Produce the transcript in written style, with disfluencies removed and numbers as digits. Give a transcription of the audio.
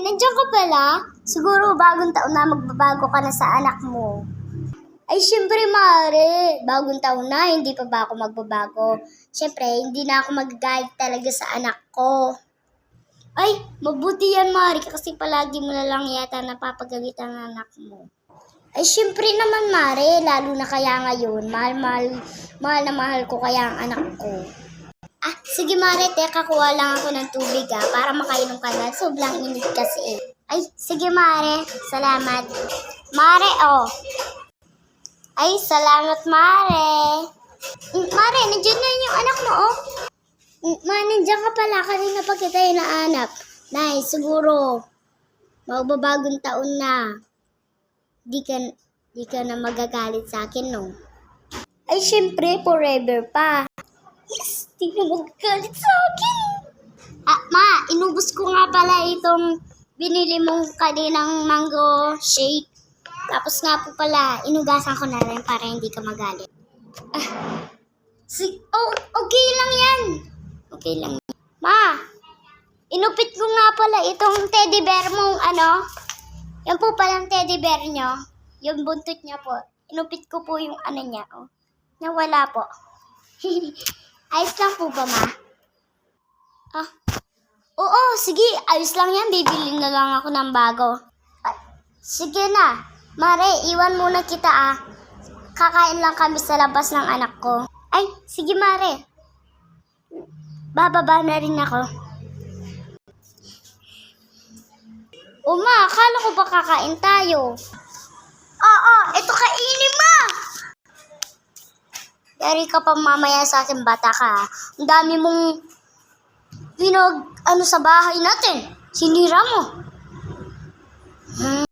nandiyan ka pala? Siguro bagong taon na magbabago ka na sa anak mo. Ay, syempre, Mare. Bagong taon na, hindi pa ba ako magbabago? Syempre, hindi na ako magagalit talaga sa anak ko. Ay, mabuti yan, Mare, kasi palagi mo na lang yata napapagalit ang anak mo. Ay, syempre naman, Mare, lalo na kaya ngayon, mahal na mahal ko kaya ang anak ko. Ah, sige, Mare, teka, kuha lang ako ng tubig, para makainom ka na. Sobrang init kasi. Ay, sige, Mare, salamat. Mare, oh. Ay, salamat, Mare. Mare, nandiyan na yung anak mo, oh. Nandiyan ka pala, kanina pa kita hinahanap. Nay, siguro, magbabagong taon na. Di ka na magagalit sa akin, no? Ay, syempre, forever pa. Yes, di na magagalit sa akin. Ah, Ma, inubos ko nga pala itong binili mong kaninang mango shake. Tapos nga po pala, inugasan ko na rin para hindi ka magalit. Okay lang yan. Okay lang. Ma, inupit ko nga pala itong teddy bear mong yan po palang teddy bear nyo. Yung buntot niya po. Inupit ko po yung niya. Oh. Nawala po. Ayos lang po ba, Ma? Ah. Oo, sige. Ayos lang yan. Bibili na lang ako ng bago. Sige na. Mare, iwan muna kita, Kakain lang kami sa labas ng anak ko. Ay, sige, Mare. Bababa na rin ako. Ma, akala ko ba kakain tayo? Oo, ito kainin mo! Dari ka pa mamaya sa akin, bata ka. Ang dami mong sa bahay natin. Sinira mo.